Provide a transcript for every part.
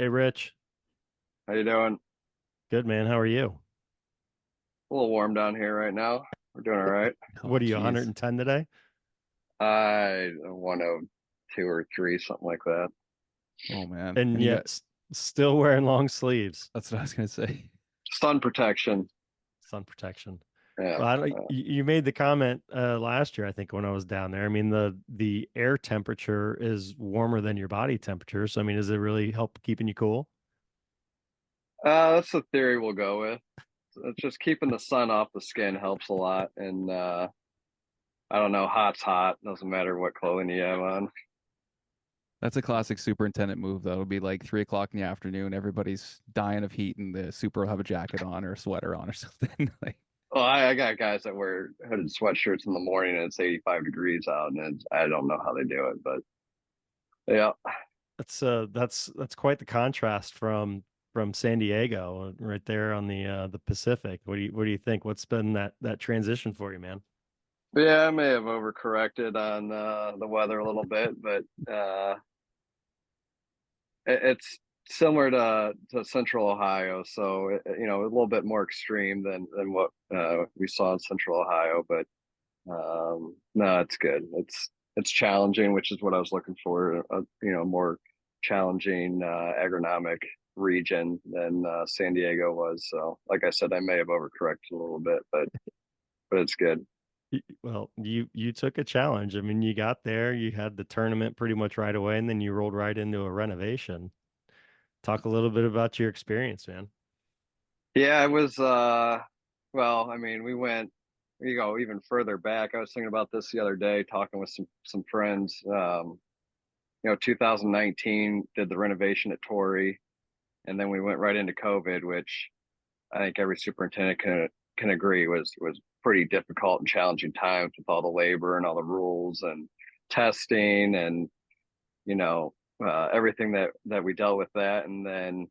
Hey, Rich. How you doing? Good, man. How are you? A little warm down here right now. We're doing all right. Oh, What are you, geez. 110 today? I 102 or three, something like that. Oh, man. And And you yet got, still wearing long sleeves, that's what I was going to say. Sun protection. sun protection. Yeah. Well, you made the comment last year, I think, when I was down there. I mean, the air temperature is warmer than your body temperature. So, I mean, does it really help keeping you cool? That's the theory we'll go with. It's just keeping the sun off the skin helps a lot. And I don't know, hot's hot. Doesn't matter what clothing you have on. That's a classic superintendent move, though. It'll be like 3 o'clock in the afternoon. Everybody's dying of heat, and the super will have a jacket on or a sweater on or something. Like, Well, I got guys that wear hooded sweatshirts in the morning and it's 85 degrees out, and I don't know how they do it, but yeah. That's quite the contrast from San Diego, right there on the Pacific. What do you think? What's been that transition for you, man? Yeah, I may have overcorrected on the weather a little bit, but it's similar to Central Ohio, so a little bit more extreme than what we saw in Central Ohio. But no, it's good. It's challenging, which is what I was looking for. More challenging agronomic region than San Diego was. So, like I said, I may have overcorrected a little bit, but it's good. Well, you took a challenge. I mean, you got there, you had the tournament pretty much right away, and then you rolled right into a renovation. Talk a little bit about your experience, man. Yeah, it was well, I mean, we go even further back. I was thinking about this the other day, talking with some friends. 2019 did the renovation at Torrey, and then we went right into COVID, which I think every superintendent can agree was pretty difficult and challenging times with all the labor and all the rules and testing and everything that we dealt with that. And then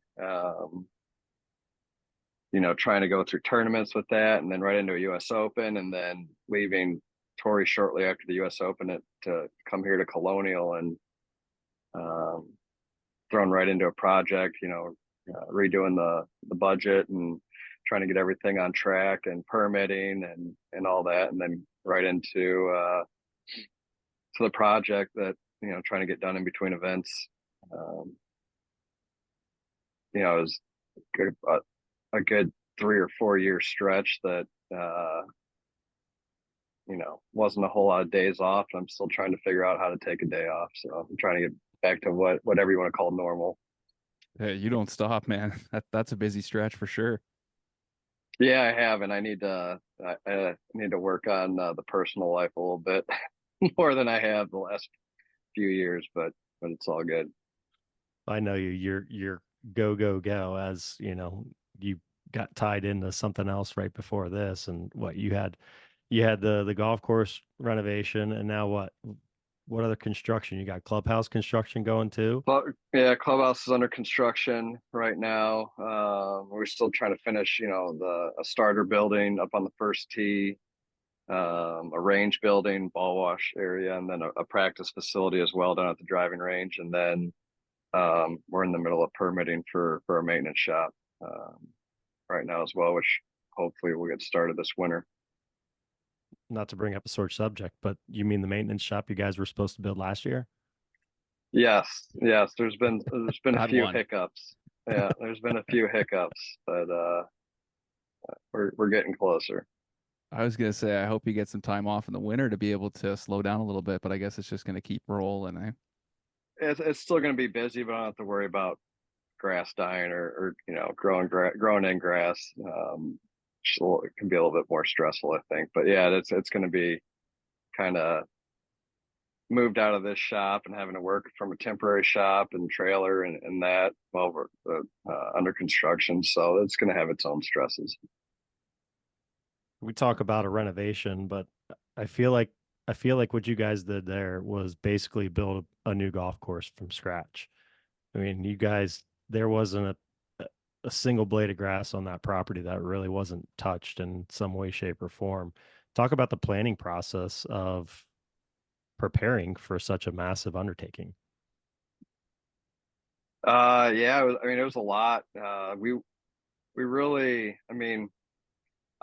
trying to go through tournaments with that, and then right into a U.S. Open, and then leaving Torrey shortly after the U.S. Open to come here to Colonial, and um, thrown right into a project. Redoing the budget and trying to get everything on track and permitting and all that, and then right into to the project that trying to get done in between events. Um, it was good, a good 3 or 4 year stretch that wasn't a whole lot of days off. I'm still trying to figure out how to take a day off. So I'm trying to get back to whatever you want to call normal. hey, you don't stop, man. That's a busy stretch for sure. Yeah, I have, and I need to work on the personal life a little bit more than I have the last few years, but it's all good. I know you're go go go as you got tied into something else right before this, and what you had the golf course renovation, and now what other construction? You got clubhouse construction going too? But yeah, clubhouse is under construction right now. We're still trying to finish, the a starter building up on the first tee, a range building, ball wash area, and then a practice facility as well down at the driving range. And then we're in the middle of permitting for a maintenance shop right now as well, which hopefully will get started this winter. Not to bring up a sore subject, but you mean the maintenance shop you guys were supposed to build last year? Yes, yes. There's been a Not few one. hiccups. Yeah, there's been a few hiccups, but we're getting closer. I was gonna say I hope you get some time off in the winter to be able to slow down a little bit, but I guess it's just gonna keep rolling. It's still going to be busy, but I don't have to worry about grass dying or growing in grass. It can be a little bit more stressful, I think. But yeah, it's going to be kind of moved out of this shop and having to work from a temporary shop and trailer and that while we're under construction. So it's going to have its own stresses. We talk about a renovation, but I feel like I feel like what you guys did there was basically build a new golf course from scratch. I mean, you guys, there wasn't a single blade of grass on that property that really wasn't touched in some way, shape, or form. Talk about the planning process of preparing for such a massive undertaking. Yeah, I mean, it was a lot. We really, I mean,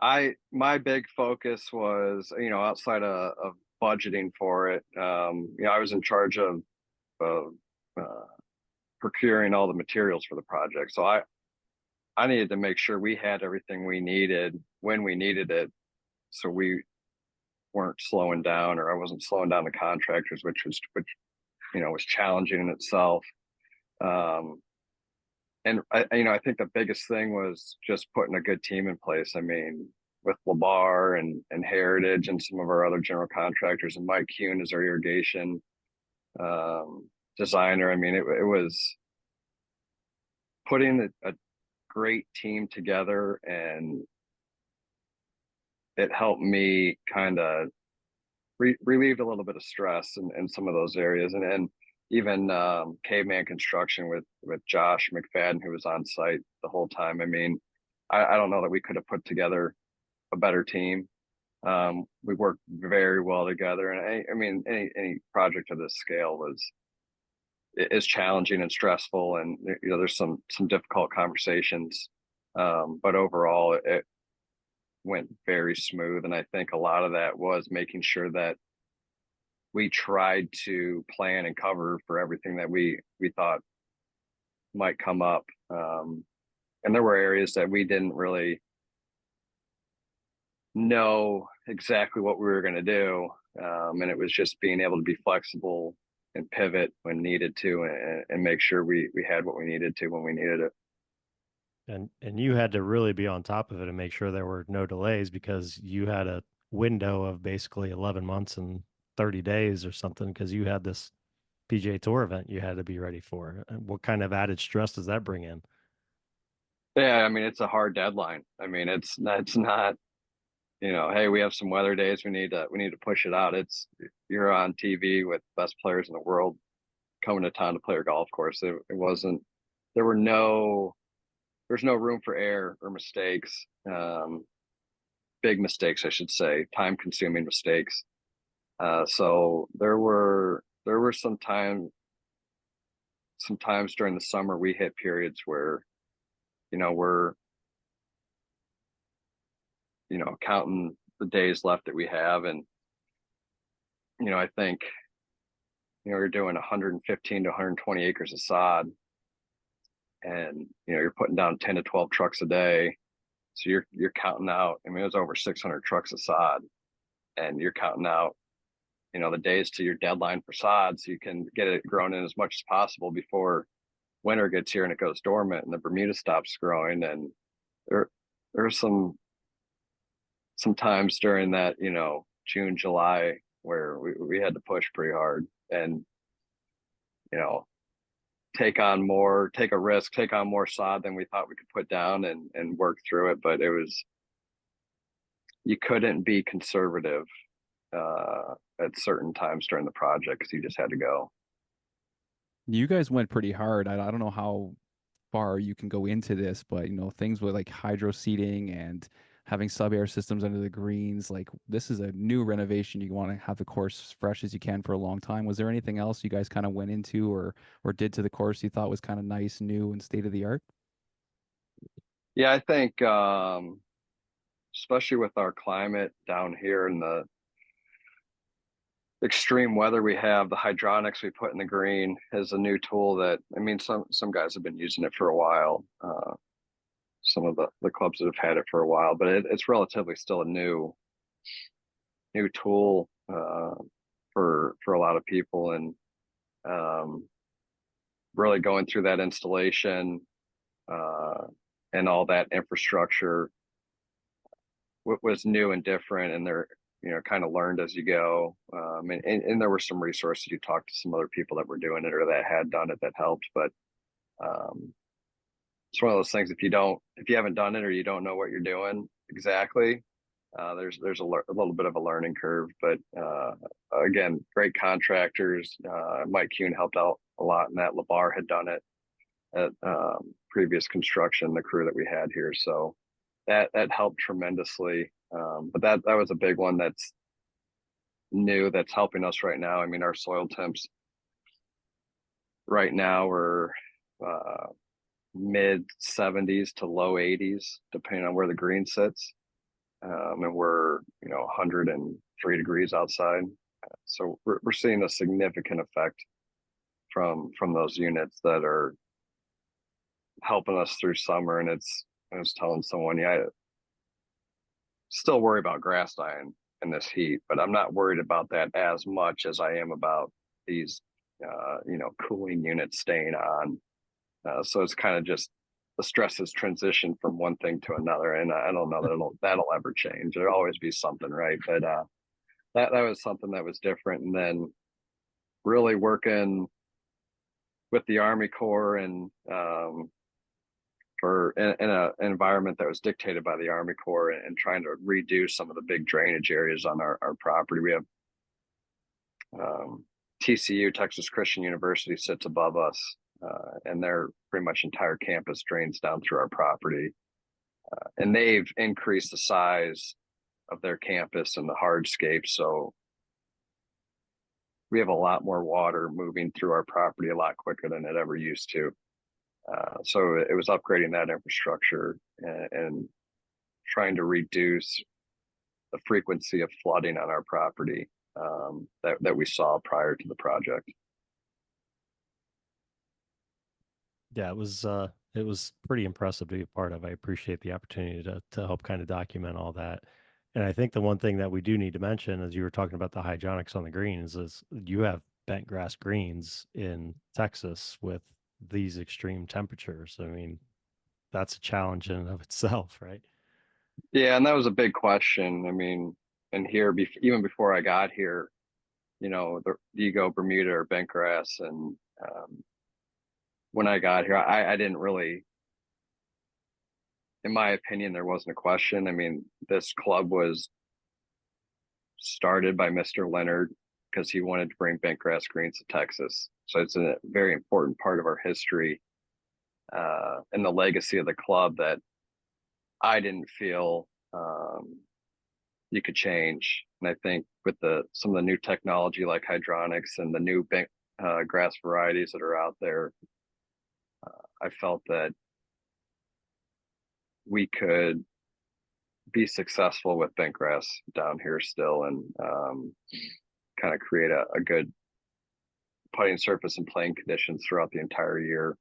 my big focus was, outside of budgeting for it. I was in charge of uh, procuring all the materials for the project. So I needed to make sure we had everything we needed when we needed it. So we weren't slowing down, or I wasn't slowing down the contractors, which was challenging in itself. Um, and I think the biggest thing was just putting a good team in place. I mean, with Labar and Heritage and some of our other general contractors, and Mike Kuhn is our irrigation designer. I mean, it was putting a great team together, and it helped me kind of relieved a little bit of stress in some of those areas. And even Caveman Construction with Josh McFadden, who was on site the whole time. I mean, I don't know that we could have put together a better team. We worked very well together, and I mean, any project of this scale is challenging and stressful, and there's some difficult conversations. But overall, it went very smooth, and I think a lot of that was making sure that we tried to plan and cover for everything that we thought might come up. And there were areas that we didn't really know exactly what we were going to do. And it was just being able to be flexible and pivot when needed to, and make sure we had what we needed to when we needed it. And you had to really be on top of it and make sure there were no delays because you had a window of basically 11 months and 30 days or something because you had this PGA Tour event you had to be ready for. What kind of added stress does that bring in? Yeah, I mean, it's a hard deadline. I mean, it's not, hey, we have some weather days, we need to push it out. It's You're on TV with best players in the world coming to town to play a golf course. It wasn't there were no there's no room for error or mistakes. Big mistakes, I should say, time consuming mistakes. So there were sometimes during the summer we hit periods where we're counting the days left that we have. And I think you're doing 115 to 120 acres of sod, and you're putting down 10 to 12 trucks a day. So you're counting out, I mean, it was over 600 trucks of sod, and you're counting out the days to your deadline for sod, so you can get it grown in as much as possible before winter gets here and it goes dormant and the Bermuda stops growing. And there there's some times during that June, July, where we had to push pretty hard, and you know take a risk, take on more sod than we thought we could put down, and work through it. But you couldn't be conservative at certain times during the project because you just had to go. You guys went pretty hard. I don't know how far you can go into this, but things with like hydro seeding and having sub-air systems under the greens, like this is a new renovation. You want to have the course as fresh as you can for a long time. Was there anything else you guys kind of went into or did to the course you thought was kind of nice, new, and state of the art? Yeah, I think especially with our climate down here and the extreme weather we have, the hydronics we put in the green is a new tool that, I mean, some guys have been using it for a while. Some of the clubs that have had it for a while, but it's relatively still a new tool for a lot of people. And um, really going through that installation uh, and all that infrastructure was new and different, and they're kind of learned as you go. And there were some resources. You talked to some other people that were doing it or that had done it that helped. But um, it's one of those things, if you haven't done it or you don't know what you're doing exactly, there's a little bit of a learning curve. But again, great contractors. Mike Kuhn helped out a lot in that. Labar had done it at previous construction, the crew that we had here. So that helped tremendously. But that was a big one that's new, that's helping us right now. I mean, our soil temps right now are mid 70s to low 80s, depending on where the green sits. And we're 103 degrees outside, so we're seeing a significant effect from those units that are helping us through summer. And I was telling someone, yeah, I still worry about grass dying in this heat, but I'm not worried about that as much as I am about these cooling units staying on. So it's kind of just the stress has transitioned from one thing to another, and I don't know that that'll ever change. There'll always be something, right? But that was something that was different. And then really working with the Army Corps and for in an environment that was dictated by the Army Corps, and trying to redo some of the big drainage areas on our property. We have TCU, Texas Christian University, sits above us, and their pretty much entire campus drains down through our property. And they've increased the size of their campus and the hardscape. So we have a lot more water moving through our property a lot quicker than it ever used to. So it was upgrading that infrastructure and trying to reduce the frequency of flooding on our property that we saw prior to the project. Yeah, it was pretty impressive to be a part of. I appreciate the opportunity to help kind of document all that. And I think the one thing that we do need to mention, as you were talking about the hydronics on the greens, is you have bent grass greens in Texas with these extreme temperatures. I mean, that's a challenge in and of itself, right? Yeah, and that was a big question. I mean, and here, even before I got here, do you go Bermuda or bent grass? And when I got here, I didn't really, in my opinion, there wasn't a question. I mean, this club was started by Mr. Leonard because he wanted to bring bent grass greens to Texas. So it's a very important part of our history and the legacy of the club that I didn't feel you could change. And I think with some of the new technology like hydronics and the new bent grass varieties that are out there, I felt that we could be successful with bent grass down here still, and kind of create a good putting surface and playing conditions throughout the entire year.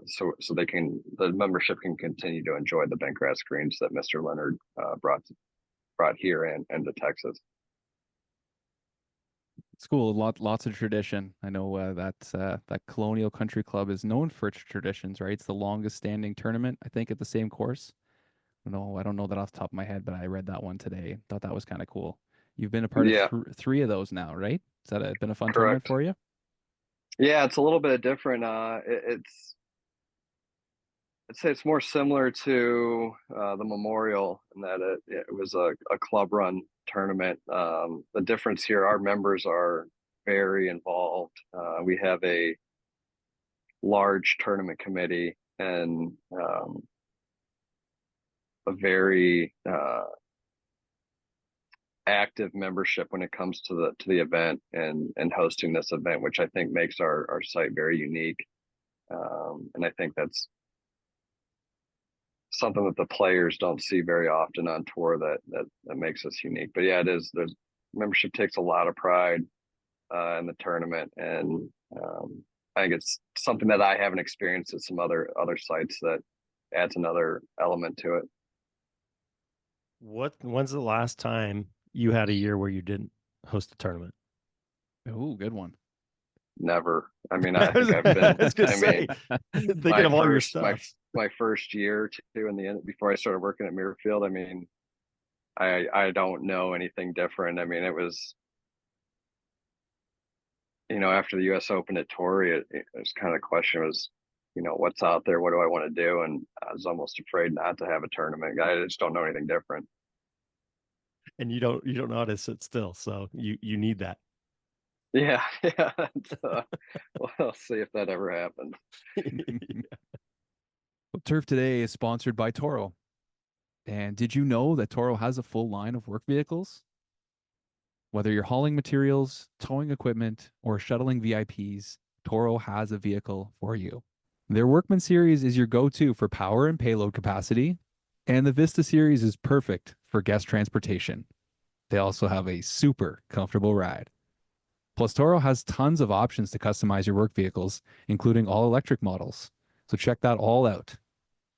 So the membership can continue to enjoy the bent grass greens that Mr. Leonard brought here and to Texas. It's cool. Lots of tradition. I know that Colonial Country Club is known for its traditions, right? It's the longest standing tournament, I think, at the same course. No, I don't know that off the top of my head, but I read that one today. Thought that was kind of cool. You've been a part of Yeah, three of those now, right? Has that been a fun tournament correct. for you? Yeah, it's a little bit different. I'd say it's more similar to the Memorial in that it was a club run tournament. The difference here, our members are very involved. We have a large tournament committee and a very active membership when it comes to the event and hosting this event, which I think makes our site very unique. And I think that's something that the players don't see very often on tour that makes us unique. But yeah, there's membership takes a lot of pride in the tournament, and I think it's something that I haven't experienced at some other sites that adds another element to it. When's the last time you had a year where you didn't host a tournament? Oh, good one. Never. I mean, I I was, think I've I been. was gonna I mean, say, thinking of all your stuff. my first year or two in the end before I started working at Muirfield. I mean, I don't know anything different. I mean, it was after the U.S. Open at Torrey, it was kind of the question was, what's out there? What do I want to do? And I was almost afraid not to have a tournament. I just don't know anything different. And you don't know how to sit still, so you need that. Yeah, yeah. We'll see if that ever happens. Well, Turf Today is sponsored by Toro. And did you know that Toro has a full line of work vehicles? Whether you're hauling materials, towing equipment, or shuttling VIPs, Toro has a vehicle for you. Their Workman series is your go-to for power and payload capacity, and the Vista series is perfect for guest transportation. They also have a super comfortable ride. Plus, Toro has tons of options to customize your work vehicles, including all electric models. So check that all out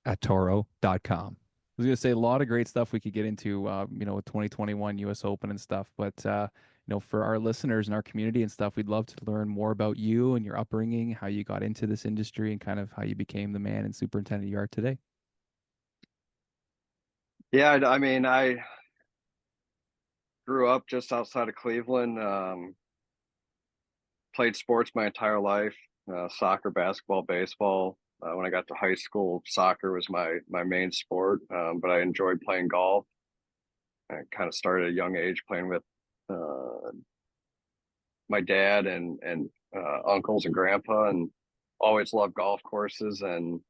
at toro.com. I was going to say a lot of great stuff we could get into, with 2021 US Open and stuff. But, for our listeners and our community and stuff, we'd love to learn more about you and your upbringing, how you got into this industry, and kind of how you became the man and superintendent you are today. Yeah, I mean, I grew up just outside of Cleveland. Played sports my entire life, soccer, basketball, baseball. When I got to high school, soccer was my main sport, but I enjoyed playing golf. I kind of started at a young age playing with uh, my dad and uncles and grandpa, and always loved golf courses. And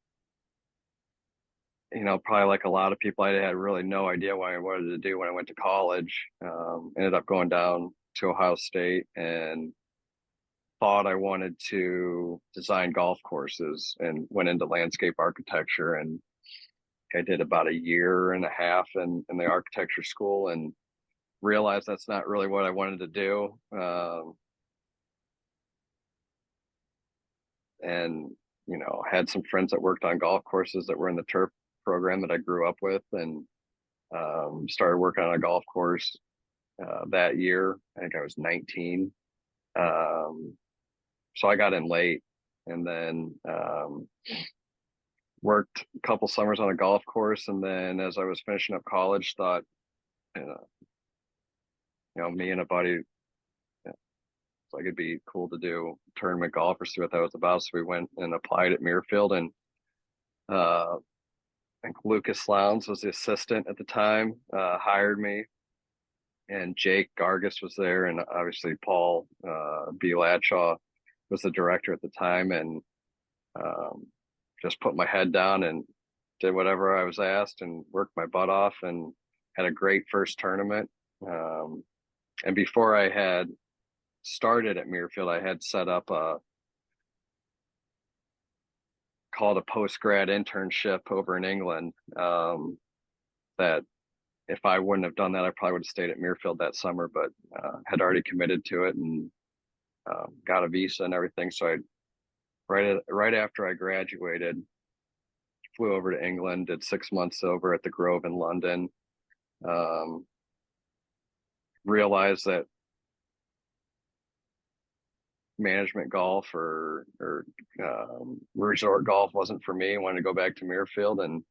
probably like a lot of people, I had really no idea what I wanted to do when I went to college. Ended up going down to Ohio State and thought I wanted to design golf courses and went into landscape architecture. And I did about a year and a half in the architecture school and realized that's not really what I wanted to do. And, had some friends that worked on golf courses that were in the turf program that I grew up with, and started working on a golf course that year. I think I was 19. So I got in late, and then worked a couple summers on a golf course. And then as I was finishing up college, thought, me and a buddy, like it'd be cool to do tournament golf or see what that was about. So we went and applied at Muirfield, and I think Lucas Lowndes was the assistant at the time, hired me, and Jake Gargis was there, and obviously Paul B. Ladshaw was the director at the time, and just put my head down and did whatever I was asked and worked my butt off and had a great first tournament. And before I had started at Muirfield, I had set up called a post-grad internship over in England, that if I wouldn't have done that, I probably would have stayed at Muirfield that summer, but had already committed to it and got a visa and everything. So I right after I graduated, flew over to England, did 6 months over at the Grove in London. Realized that management golf or resort golf wasn't for me. I wanted to go back to Muirfield and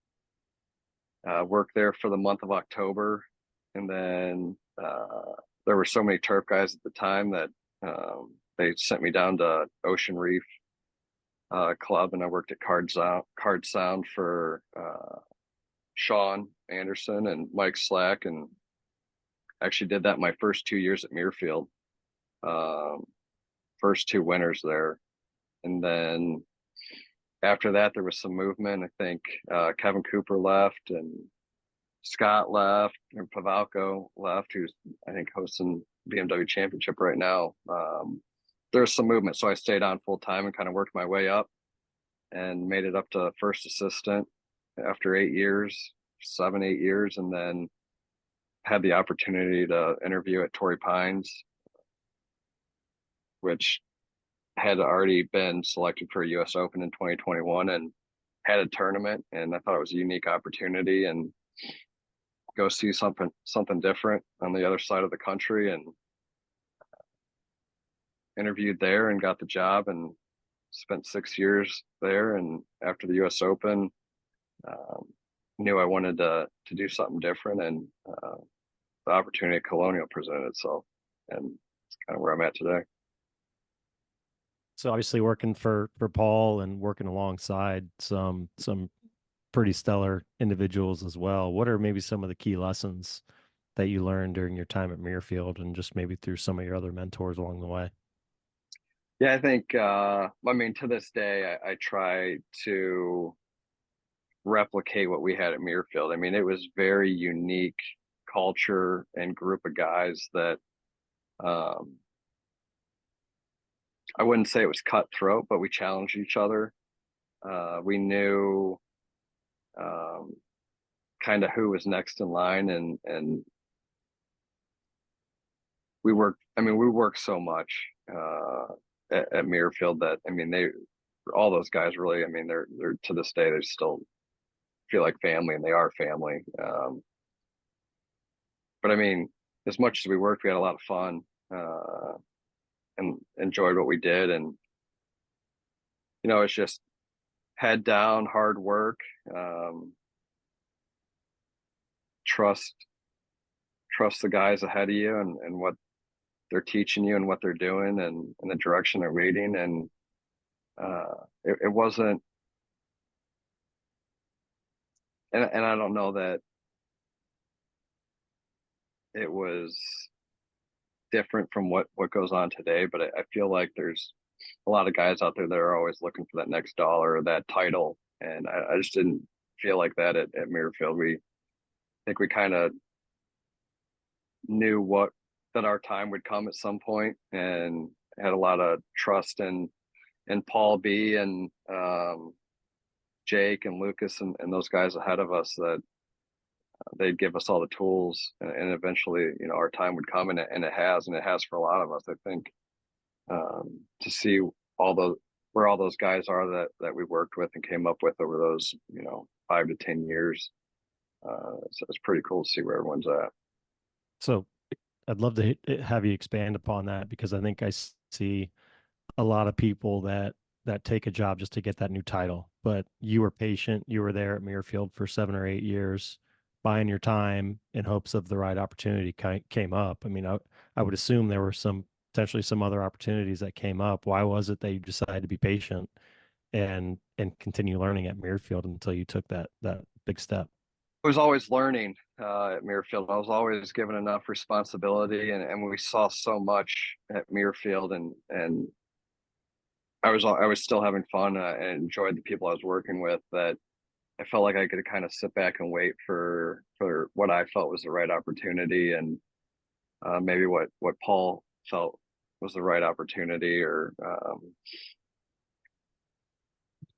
worked there for the month of October. And then there were so many turf guys at the time that they sent me down to Ocean Reef Club, and I worked at Card Sound for Sean Anderson and Mike Slack, and actually did that my first 2 years at Muirfield. First two winners there. And then after that, there was some movement. I think Kevin Cooper left and Scott left and Pavalko left, who's I think hosting BMW Championship right now. There's some movement. So I stayed on full time and kind of worked my way up and made it up to first assistant after 8 years, 8 years, and then had the opportunity to interview at Torrey Pines, which had already been selected for a US Open in 2021 and had a tournament. And I thought it was a unique opportunity and go see something different on the other side of the country, and interviewed there and got the job and spent 6 years there. And after the US Open, knew I wanted to do something different, and the opportunity at Colonial presented itself, and it's kind of where I'm at today. So obviously working for Paul and working alongside some pretty stellar individuals as well. What are maybe some of the key lessons that you learned during your time at Muirfield, and just maybe through some of your other mentors along the way? Yeah, I think I mean, to this day I try to replicate what we had at Muirfield. I mean, it was very unique culture and group of guys that I wouldn't say it was cutthroat, but we challenged each other. We knew kind of who was next in line, and we worked so much at Muirfield that they all those guys really, they're to this day they still feel like family, and they are family. But as much as we worked, we had a lot of fun and enjoyed what we did, and it's just head down, hard work, trust the guys ahead of you, and what they're teaching you and what they're doing, and the direction they're leading. And it wasn't, and I don't know that it was different from what goes on today, but I feel like there's a lot of guys out there that are always looking for that next dollar or that title, and I just didn't feel like that at Muirfield. I think we kind of knew that our time would come at some point, and had a lot of trust in Paul B and Jake and Lucas and those guys ahead of us, that they'd give us all the tools, and eventually, our time would come, and it has for a lot of us. I think to see where all those guys are that we worked with and came up with over those 5 to 10 years, so it's pretty cool to see where everyone's at. So I'd love to have you expand upon that, because I think I see a lot of people that take a job just to get that new title. But you were patient. You were there at Muirfield for 7 or 8 years, buying your time in hopes of the right opportunity came up. I would assume there were potentially some other opportunities that came up. Why was it that you decided to be patient and continue learning at Muirfield until you took that big step? I was always learning at Muirfield. I was always given enough responsibility, and we saw so much at Muirfield, and I was still having fun, and enjoyed the people I was working with, that I felt like I could kind of sit back and wait for what I felt was the right opportunity, and maybe what Paul felt was the right opportunity, or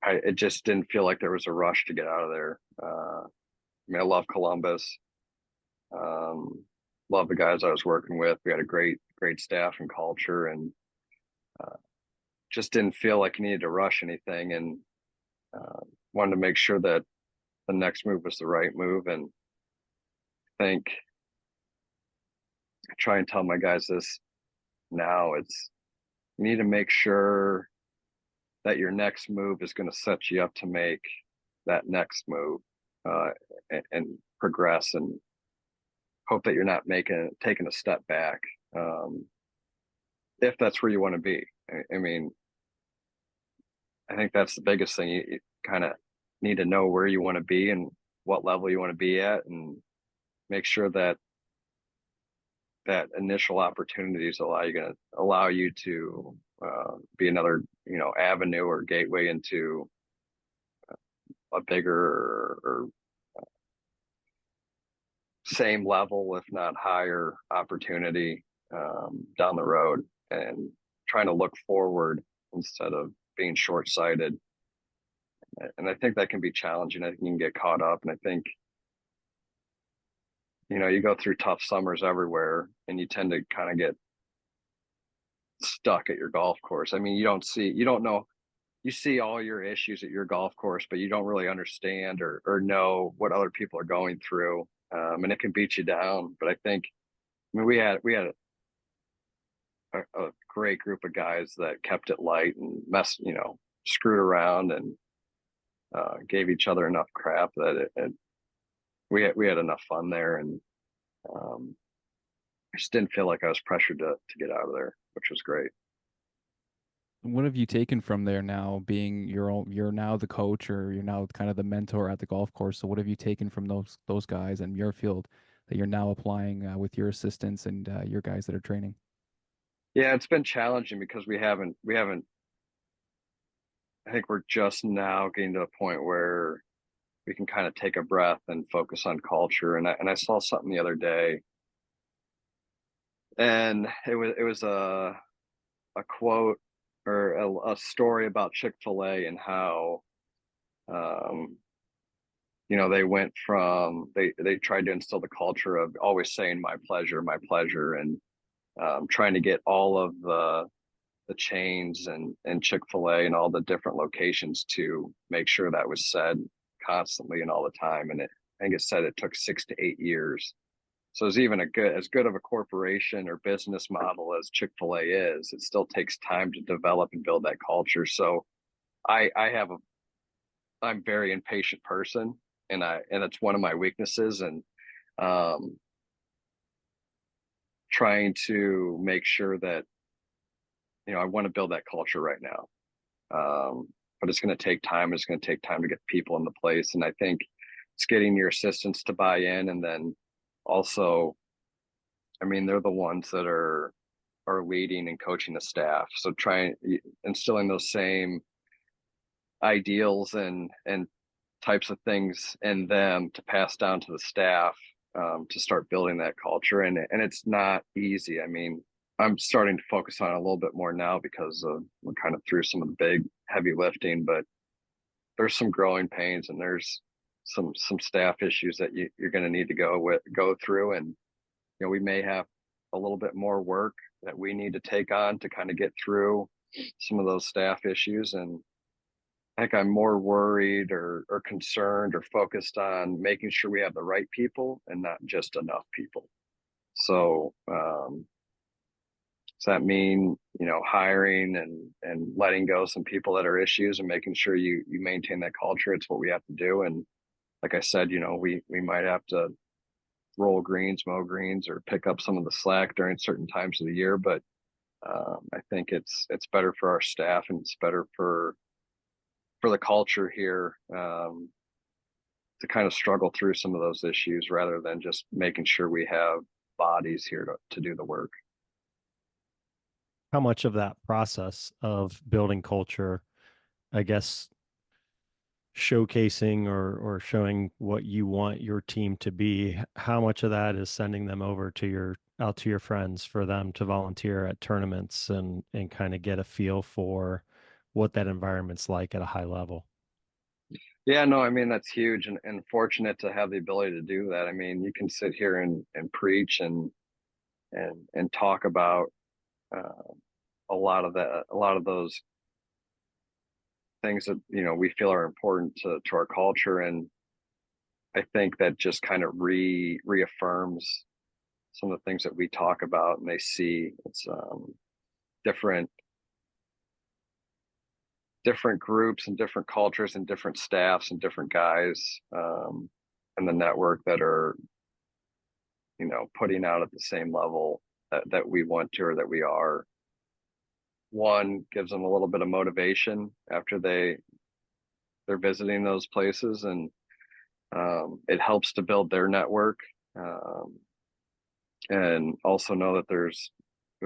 it just didn't feel like there was a rush to get out of there. I love Columbus. Love the guys I was working with. We had a great staff and culture, and just didn't feel like you needed to rush anything, and wanted to make sure that the next move was the right move. And I think I try and tell my guys this now: it's, you need to make sure that your next move is going to set you up to make that next move, and progress, and hope that you're not taking a step back, if that's where you want to be. I think that's the biggest thing. You kind of need to know where you want to be and what level you want to be at, and make sure that initial opportunities allow you to be another avenue or gateway into a bigger or same level, if not higher, opportunity down the road, and trying to look forward instead of being short-sighted. And I think that can be challenging. I think you can get caught up, and I think you go through tough summers everywhere, and you tend to kind of get stuck at your golf course. You don't know, you see all your issues at your golf course, but you don't really understand or know what other people are going through, and it can beat you down. But I think, we had a great group of guys that kept it light and screwed around, and gave each other enough crap that we had enough fun there, and I just didn't feel like I was pressured to get out of there, which was great. What have you taken from there now, being you're now the coach, or you're now kind of the mentor at the golf course? So what have you taken from those guys and Muirfield that you're now applying with your assistants and your guys that are training? Yeah, it's been challenging because we haven't. I think we're just now getting to a point where we can kind of take a breath and focus on culture. And I saw something the other day, and it was a quote or a story about Chick-fil-A and how, um, they went from they tried to instill the culture of always saying my pleasure, and trying to get all of the chains and Chick-fil-A and all the different locations to make sure that was said constantly and all the time. And I think it said it took 6 to 8 years. So it's even as good of a corporation or business model as Chick-fil-A is, it still takes time to develop and build that culture. So I have I'm a very impatient person, and it's one of my weaknesses. And um, trying to make sure that, I want to build that culture right now. But it's going to take time. It's going to take time to get people in the place. And I think it's getting your assistants to buy in. And then also, I mean, they're the ones that are leading and coaching the staff. So trying instilling those same ideals and types of things in them to pass down to the staff, to start building that culture. And it's not easy. I mean, I'm starting to focus on it a little bit more now because we're kind of through some of the big heavy lifting, but there's some growing pains, and there's some staff issues that you're going to need to go through. And we may have a little bit more work that we need to take on to kind of get through some of those staff issues. And I think I'm more worried or concerned or focused on making sure we have the right people and not just enough people. So does that mean, hiring and letting go some people that are issues and making sure you maintain that culture? It's what we have to do. And like I said, we might have to roll greens, mow greens, or pick up some of the slack during certain times of the year. But I think it's better for our staff, and it's better for the culture here, to kind of struggle through some of those issues rather than just making sure we have bodies here to do the work. How much of that process of building culture, I guess, showcasing or showing what you want your team to be, how much of that is sending them over to out to your friends for them to volunteer at tournaments and kind of get a feel for what that environment's like at a high level? Yeah, no, I mean, that's huge, and fortunate to have the ability to do that. I mean, you can sit here and preach and talk about uh, a lot of those things that we feel are important to our culture. And I think that just kind of reaffirms some of the things that we talk about, and they see it's different different groups and different cultures and different staffs and different guys, in the network that are putting out at the same level that we want to, or that we are. One gives them a little bit of motivation after they're visiting those places, and it helps to build their network, um, and also know that there's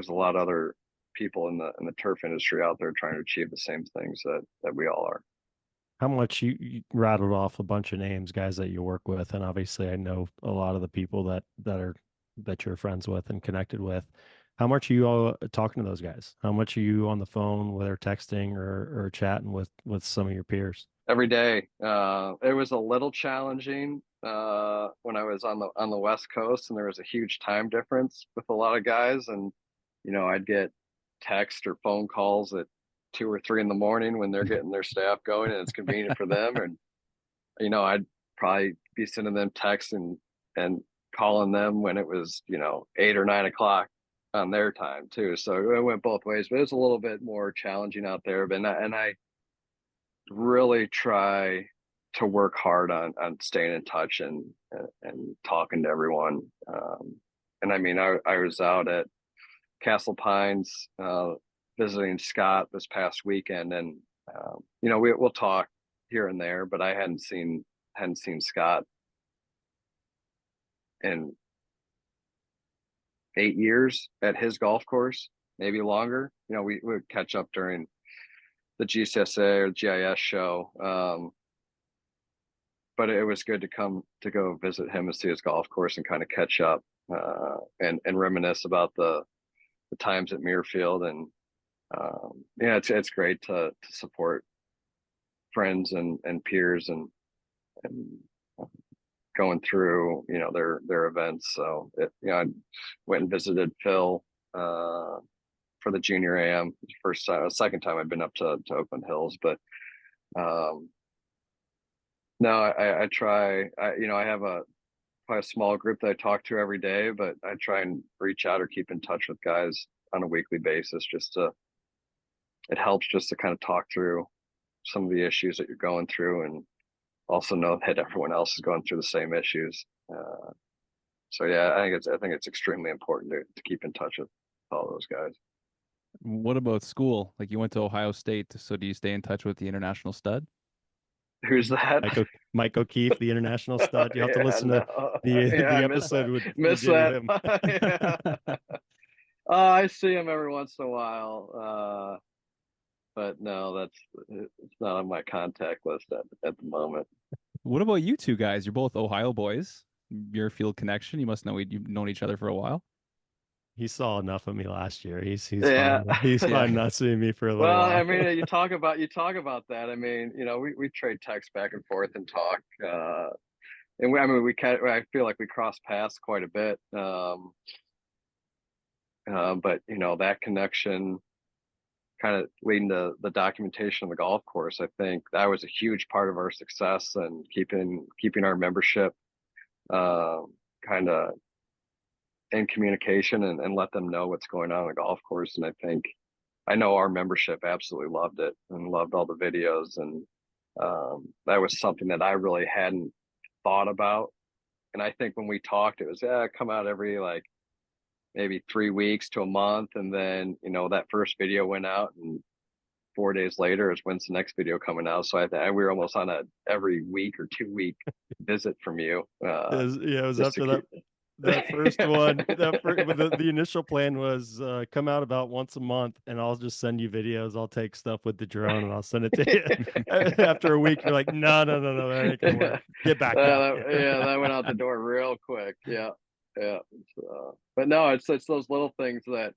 a lot of other people in the turf industry out there trying to achieve the same things that we all are. How much you rattled off a bunch of names, guys that you work with, and obviously I know a lot of the people that you're friends with and connected with. How much are you all talking to those guys? How much are you on the phone, whether texting or chatting with some of your peers? Every day. It was a little challenging when I was on the West Coast, and there was a huge time difference with a lot of guys. And I'd get text or phone calls at 2 or 3 in the morning when they're getting their staff going, and it's convenient for them. And I'd probably be sending them texts and calling them when it was 8 or 9 o'clock on their time too. So it went both ways, but it was a little bit more challenging out there. But I really try to work hard on staying in touch and talking to everyone. And I mean, I was out at Castle Pines, visiting Scott this past weekend, and we'll talk here and there, but I hadn't seen Scott in 8 years at his golf course, maybe longer. We would catch up during the GCSA or GIS show. But it was good to go visit him and see his golf course and kind of catch up, and reminisce about the times at Muirfield. And Yeah, it's great to support friends and peers and going through, their events. So I went and visited Phil for the junior AM. First time, second time I've been up to Oakland Hills, but um, no, I try. I have probably a small group that I talk to every day, but I try and reach out or keep in touch with guys on a weekly basis. It helps just to kind of talk through some of the issues that you're going through, and also know that everyone else is going through the same issues. So yeah, I think it's extremely important to keep in touch with all those guys. What about school? Like you went to Ohio State, so do you stay in touch with the international stud? Who's that? Mike O'Keefe, the international stud. You have to Yeah, listen to no, the yeah, I the miss episode that. we Miss did with that. him. Yeah. I see him every once in a while, but no, it's not on my contact list at the moment. What about you two guys? You're both Ohio boys. Your field connection. You must know you've known each other for a while. He saw enough of me last year. He's Yeah, fine. He's Yeah. fine not seeing me for a little well, I while. mean, you talk about that. I mean, we trade texts back and forth and talk, and I mean, I feel like we cross paths quite a bit. But that connection kind of leading to the documentation of the golf course, I think that was a huge part of our success and keeping our membership kind of in communication and let them know what's going on the golf course. And I know our membership absolutely loved it and loved all the videos, and that was something that I really hadn't thought about. And I think when we talked, it was come out every like maybe 3 weeks to a month, and then that first video went out, and 4 days later is when's the next video coming out. So I think we were almost on a every week or 2 week visit from you, Yeah, it was just to after keep. that first one. The initial plan was come out about once a month, and I'll just send you videos. I'll take stuff with the drone and I'll send it to you. After a week, you're like, no, no, no, no, that ain't gonna work. Get back out there. Yeah, that went out the door real quick. Yeah, yeah. But no, it's those little things that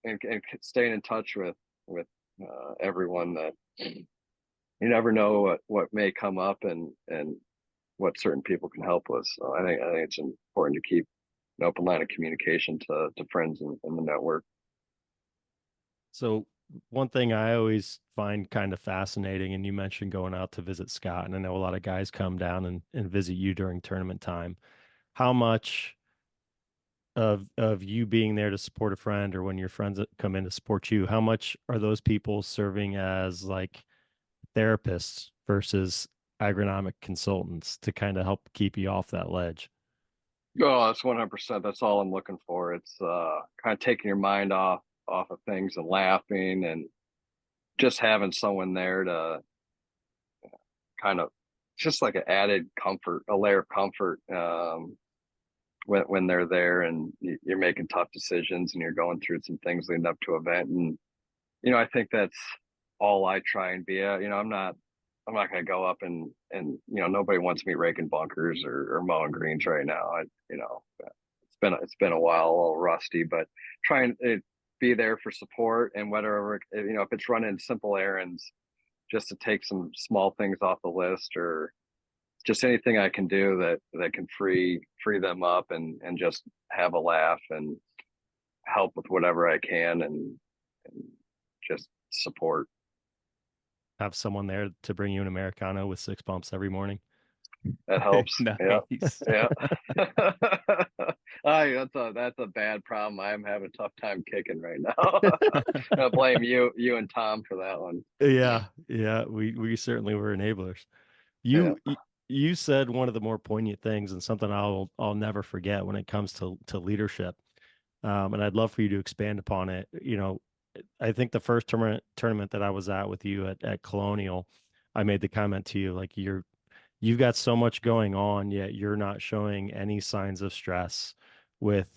and staying in touch with everyone, that you never know what may come up and what certain people can help with. So I think it's important to keep an open line of communication to friends in the network. So one thing I always find kind of fascinating, and you mentioned going out to visit Scott, and I know a lot of guys come down and visit you during tournament time. How much of you being there to support a friend, or when your friends come in to support you, how much are those people serving as like therapists versus agronomic consultants to kind of help keep you off that ledge? Oh, that's 100%. That's all I'm looking for. It's kind of taking your mind off of things and laughing, and just having someone there to kind of just like an added comfort, a layer of comfort, when they're there and you're making tough decisions and you're going through some things leading up to an event. And I think that's all I try and be at. I'm not going to go up and nobody wants me raking bunkers or mowing greens right now. It's been a while, a little rusty, but try and be there for support, and whatever, if it's running simple errands, just to take some small things off the list, or just anything I can do that can free them up and just have a laugh and help with whatever I can, and just support. Have someone there to bring you an Americano with six pumps every morning. That helps. Yeah, Nice. yeah. That's a bad problem. I'm having a tough time kicking right now. I blame you and Tom for that one. Yeah, yeah, we certainly were enablers. Yeah. You said one of the more poignant things, and something I'll never forget when it comes to leadership. And I'd love for you to expand upon it. I think the first tournament that I was at with you at Colonial, I made the comment to you like you've got so much going on, yet you're not showing any signs of stress with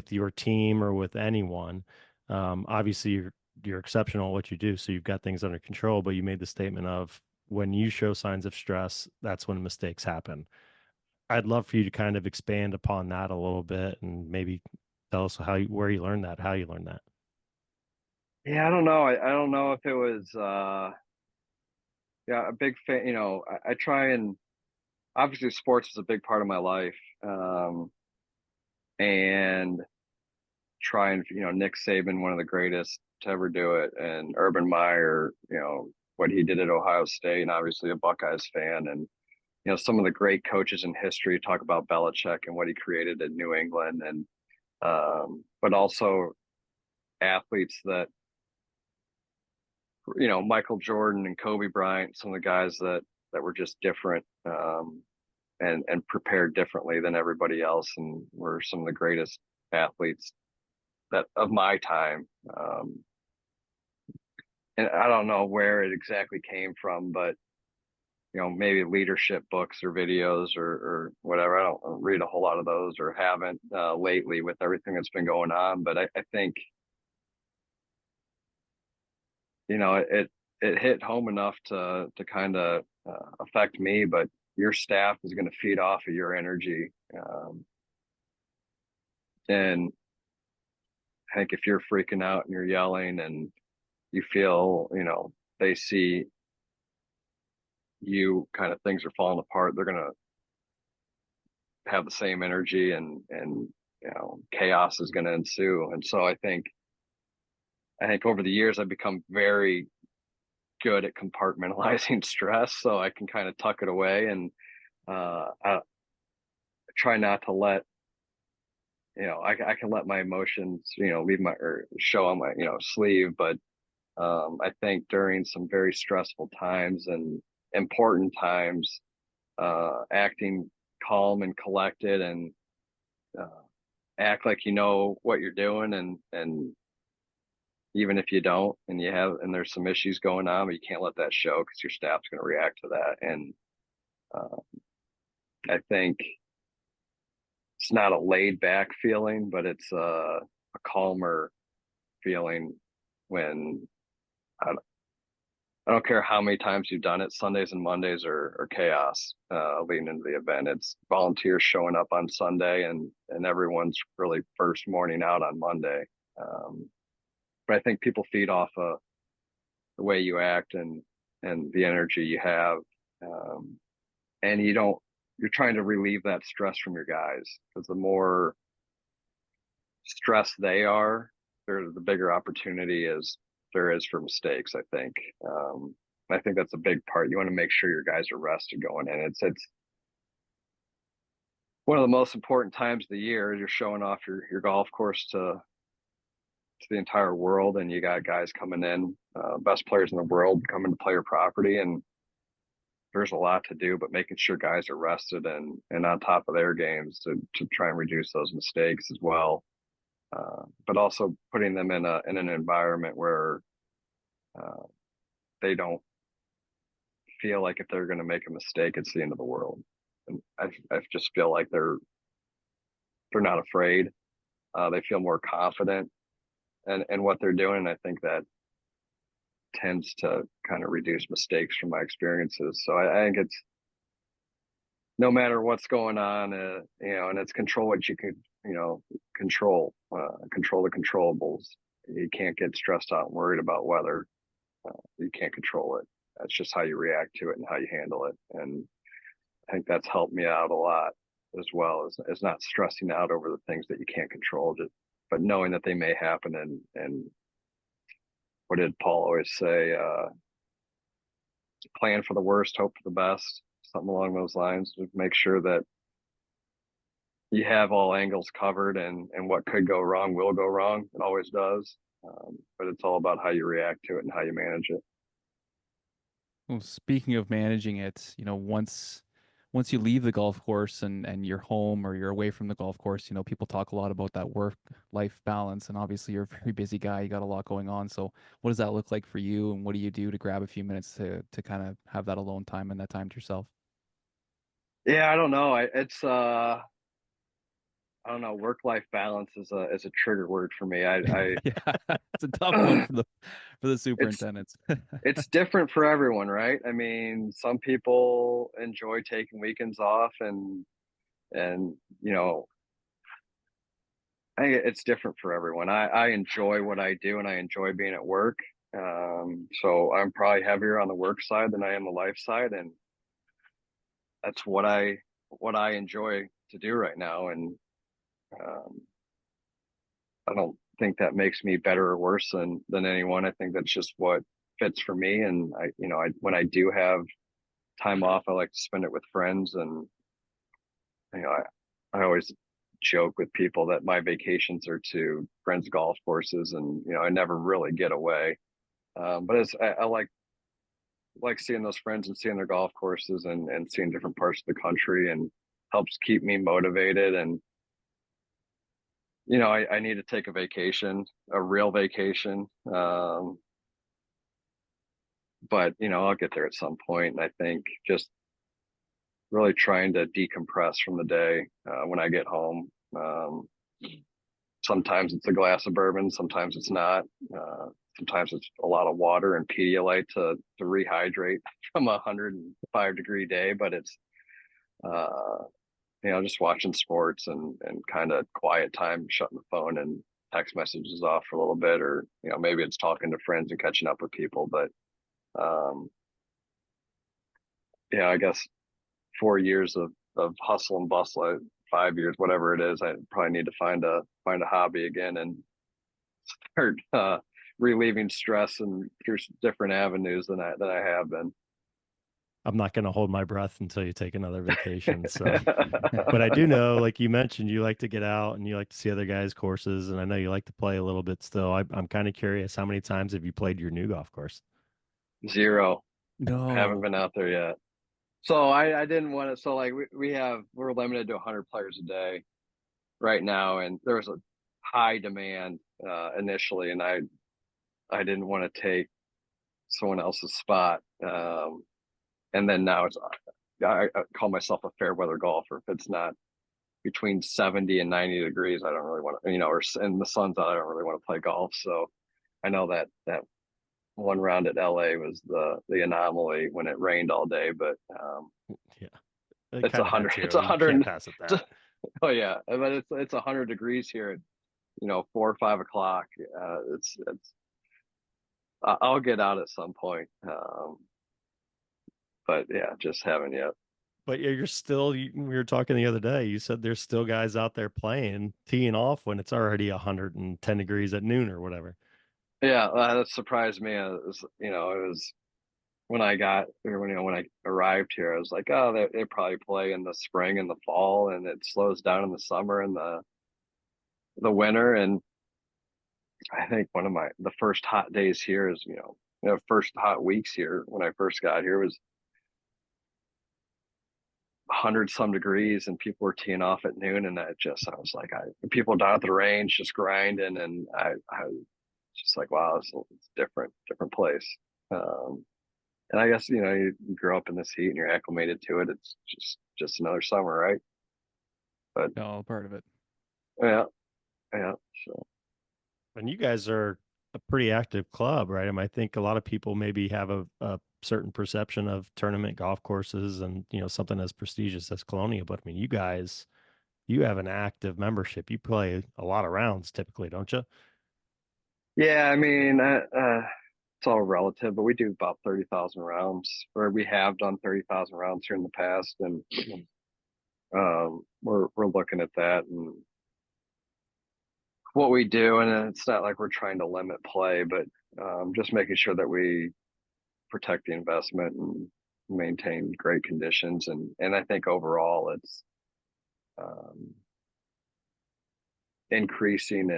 your team or with anyone. Obviously, you're exceptional at what you do, so you've got things under control. But you made the statement of when you show signs of stress, that's when mistakes happen. I'd love for you to kind of expand upon that a little bit and maybe tell us where you learned that, how you learned that. Yeah, I don't know. I don't know if it was yeah, a big fan, I try and obviously sports is a big part of my life. And try and Nick Saban, one of the greatest to ever do it, and Urban Meyer, what he did at Ohio State, and obviously a Buckeyes fan, and some of the great coaches in history talk about Belichick and what he created at New England, and but also athletes that Michael Jordan and Kobe Bryant, some of the guys that were just different, and prepared differently than everybody else, and were some of the greatest athletes that of my time. And I don't know where it exactly came from, but maybe leadership books or videos or whatever. I don't read a whole lot of those, or haven't lately with everything that's been going on. But I think it hit home enough to kind of affect me. But your staff is going to feed off of your energy, and I think if you're freaking out and you're yelling and you feel they see you kind of things are falling apart, they're going to have the same energy, and chaos is going to ensue. And so I think over the years I've become very good at compartmentalizing stress, so I can kind of tuck it away, and I try not to let I can let my emotions leave my or show on my sleeve. But I think during some very stressful times and important times, acting calm and collected, and uh, act like you know what you're doing, and even if you don't, and there's some issues going on, but you can't let that show because your staff's going to react to that. And uh, I think it's not a laid back feeling, but it's a calmer feeling when I, I don't care how many times you've done it. Sundays and Mondays are chaos leading into the event. It's volunteers showing up on Sunday, and everyone's really first morning out on Monday. Um, but I think people feed off the way you act, and the energy you have, um, and you're trying to relieve that stress from your guys, because the more stressed they are, the bigger opportunity is there is for mistakes. I think that's a big part. You want to make sure your guys are rested going in. It's one of the most important times of the year. You're showing off your golf course to the entire world, and you got guys coming in, best players in the world coming to play your property, and there's a lot to do, but making sure guys are rested and on top of their games to try and reduce those mistakes as well. But also putting them in an environment where uh, they don't feel like if they're going to make a mistake, it's the end of the world. And I just feel like they're not afraid. They feel more confident and what they're doing. I think that tends to kind of reduce mistakes from my experiences. So I think it's no matter what's going on, and it's control what you could, control the controllables. You can't get stressed out and worried about weather. You can't control it. That's just how you react to it and how you handle it. And I think that's helped me out a lot as well, as not stressing out over the things that you can't control, but knowing that they may happen. And what did Paul always say? Plan for the worst, hope for the best, something along those lines. Make sure that you have all angles covered, and what could go wrong will go wrong. It always does. But it's all about how you react to it and how you manage it. Well, speaking of managing it, once you leave the golf course and you're home or you're away from the golf course, people talk a lot about that work-life balance, and obviously you're a very busy guy. You got a lot going on. So what does that look like for you, and what do you do to grab a few minutes to kind of have that alone time and that time to yourself? Yeah, I don't know. I don't know. Work life balance is a trigger word for me. I Yeah, it's a tough one for the it's superintendents. it's different for everyone, right? I mean, some people enjoy taking weekends off, and I think it's different for everyone. I enjoy what I do and I enjoy being at work. So I'm probably heavier on the work side than I am the life side, and that's what I enjoy to do right now. And um, I don't think that makes me better or worse than anyone. I think that's just what fits for me. And I when I do have time off, I like to spend it with friends. And you know, I always joke with people that my vacations are to friends' golf courses, and I never really get away. But I like seeing those friends and seeing their golf courses and seeing different parts of the country, and helps keep me motivated. And I need to take a vacation, a real vacation. But I'll get there at some point. And I think just really trying to decompress from the day when I get home. Sometimes it's a glass of bourbon, sometimes it's not. Sometimes it's a lot of water and Pedialyte to rehydrate from a 105-degree day. But it's uh, just watching sports and kind of quiet time, shutting the phone and text messages off for a little bit, or maybe it's talking to friends and catching up with people. But um, yeah, I guess 4 years of hustle and bustle, 5 years, whatever it is, I probably need to find a hobby again and start relieving stress and through different avenues than I have been. I'm not going to hold my breath until you take another vacation. So, but I do know, like you mentioned, you like to get out and you like to see other guys' courses, and I know you like to play a little bit still. I'm kind of curious, how many times have you played your new golf course? Zero. I haven't No. been out there yet. So I didn't want to. So like we're limited to 100 players a day right now, and there was a high demand initially, and I didn't want to take someone else's spot. And then now I call myself a fair weather golfer. If it's not between 70 and 90 degrees, I don't really want to, or and the sun's out, I don't really want to play golf. So I know that one round at LA was the anomaly when it rained all day. But Yeah, it it's a kind of had hundred, it's to. a You can't hundred. pass it that. Oh yeah, but it's 100 degrees here at 4 or 5 o'clock. It's I'll get out at some point. But yeah, just haven't yet. But yeah, you're still, we were talking the other day. You said there's still guys out there playing, teeing off when it's already 110 degrees at noon or whatever. Yeah, that surprised me. It was when I got, or when I arrived here, I was like, oh, they probably play in the spring and the fall, and it slows down in the summer and the winter. And I think one of the first hot days here is, first hot weeks here when I first got here was 100 some degrees, and people were teeing off at noon. And I was like, people down at the range just grinding, and I was just like, wow, it's different place. Um, and I guess you grow up in this heat and you're acclimated to it. It's just another summer, right? But No, part of it. yeah, yeah. So And you guys are a pretty active club, right? I think a lot of people maybe have a certain perception of tournament golf courses and, something as prestigious as Colonial. But I mean, you have an active membership. You play a lot of rounds typically, don't you? yeah, I mean, it's all relative, but we do about 30,000 rounds, or we have done 30,000 rounds here in the past, and we're looking at that and what we do. And it's not like we're trying to limit play, but just making sure that we protect the investment and maintain great conditions. And I think overall it's um, increasing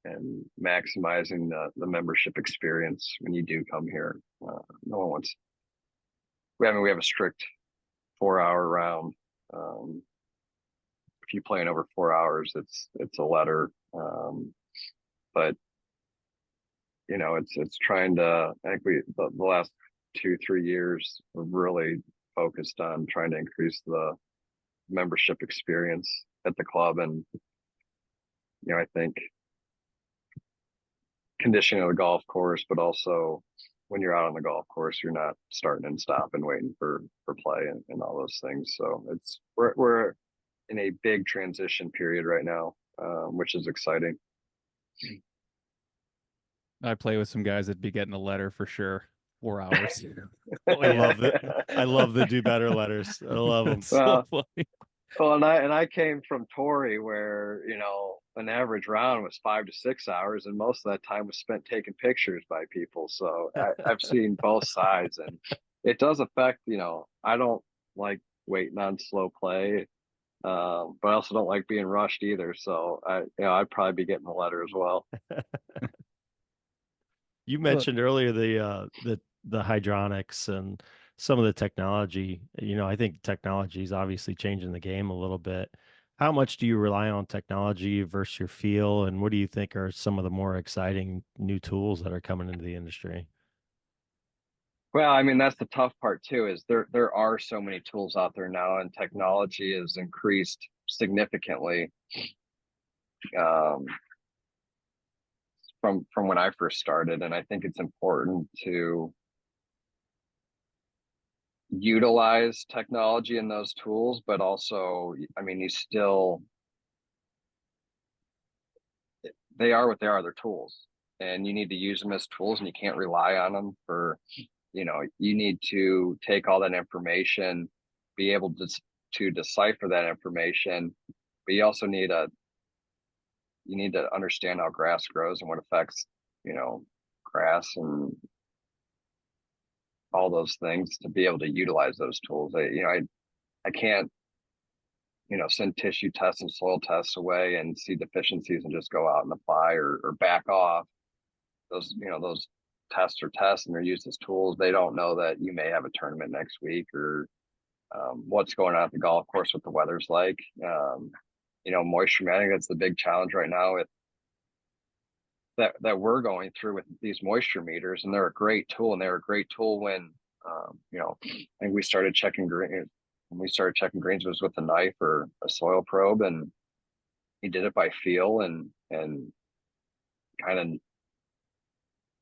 and maximizing the membership experience when you do come here. No one wants. We have a strict 4 hour round. Um, if you play in over 4 hours, it's a letter. But it's trying to. I think the last 2 3 years we've really focused on trying to increase the membership experience at the club. And I think conditioning of the golf course, but also when you're out on the golf course, you're not starting and stopping waiting for play and all those things. So we're in a big transition period right now, which is exciting. I play with some guys that'd be getting a letter for sure. 4 hours. I Yeah. love that. I love the do better letters. I love them. That's so Well, funny. well, and I came from Torrey, where an average round was 5 to 6 hours, and most of that time was spent taking pictures by people. So I've seen both sides, and it does affect. I don't like waiting on slow play, but I also don't like being rushed either. So I'd probably be getting a letter as well. You Well, mentioned earlier the hydronics and some of the technology. I think technology is obviously changing the game a little bit. How much do you rely on technology versus your feel, and what do you think are some of the more exciting new tools that are coming into the industry? Well, I mean, that's the tough part too, is there are so many tools out there now, and technology has increased significantly um, from when I first started. And I think it's important to utilize technology in those tools, but also, I mean, they are what they are, they're tools. And you need to use them as tools, and you can't rely on them you need to take all that information, be able to decipher that information, but you need to understand how grass grows and what affects, you know, grass and all those things to be able to utilize those tools. I can't, send tissue tests and soil tests away and see deficiencies and just go out and apply or back off. Those tests are tests, and they're used as tools. They don't know that you may have a tournament next week, or what's going on at the golf course, what the weather's like. Moisture management, that's the big challenge right now with that we're going through with these moisture meters. And they're a great tool, and they're a great tool when I think we started checking green when we started checking greens, was with a knife or a soil probe, and he did it by feel and kind of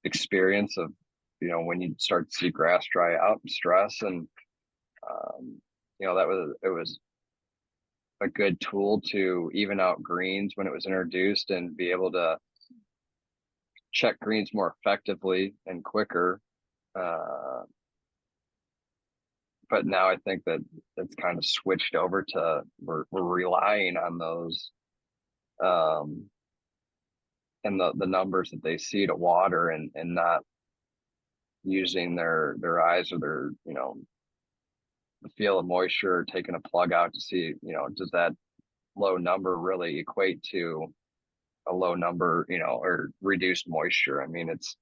experience of when you start to see grass dry out and stress. And it was a good tool to even out greens when it was introduced, and be able to check greens more effectively and quicker. But now I think that it's kind of switched over to we're relying on those and the numbers that they see to water, and not using their eyes or their the feel of moisture, taking a plug out to see does that low number really equate to a low number or reduced moisture. I mean, it's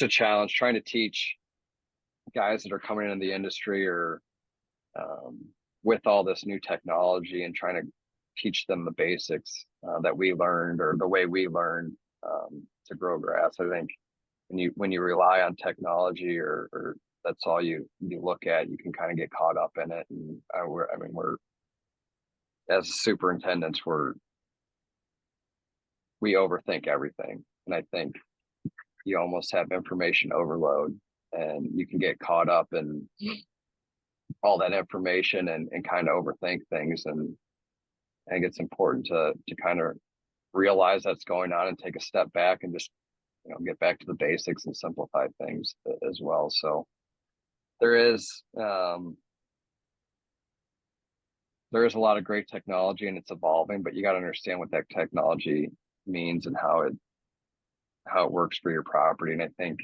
a challenge trying to teach guys that are coming into the industry, or with all this new technology, and trying to teach them the basics that we learned, or the way we learned to grow grass. I think when you rely on technology, or that's all you look at, you can kind of get caught up in it. And we're as superintendents, we overthink everything, and I think you almost have information overload, and you can get caught up in all that information and kind of overthink things. And I think it's important to kind of realize that's going on, and take a step back, and just get back to the basics and simplify things as well. So there is a lot of great technology, and it's evolving, but you got to understand what that technology means and how it works for your property. And I think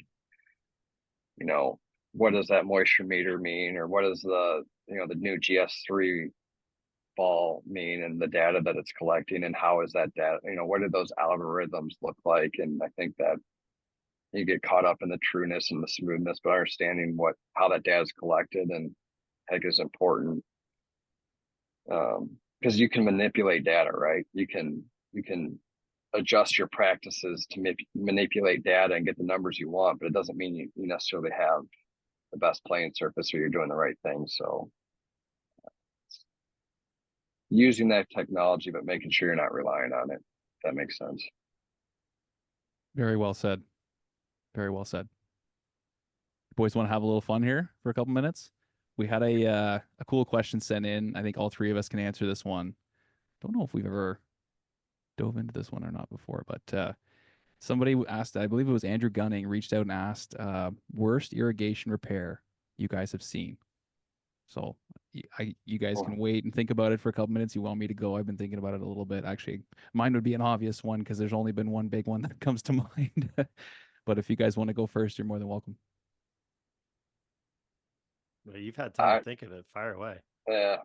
what does that moisture meter mean, or what does the new GS3 ball mean, and the data that it's collecting, and how is that data, what do those algorithms look like? And I think that you get caught up in the trueness and the smoothness, but understanding how that data is collected, and I think is important, because you can manipulate data, right? You can adjust your practices to manipulate data and get the numbers you want, but it doesn't mean you necessarily have the best playing surface, or you're doing the right thing. So using that technology, but making sure you're not relying on it, if that makes sense. Very well said. Very well said. Boys, want to have a little fun here for a couple minutes? we had a cool question sent in. I think all three of us can answer this one. Don't know if we've ever dove into this one or not before, but somebody asked, I believe it was Andrew Gunning, reached out and asked, worst irrigation repair you guys have seen. So you guys can Well, wait and think about it for a couple minutes. You want me to go? I've been thinking about it a little bit. Actually, mine would be an obvious one because there's only been one big one that comes to mind. But if you guys want to go first, you're more than welcome. Well, you've had time to I think of it. Fire away. yeah.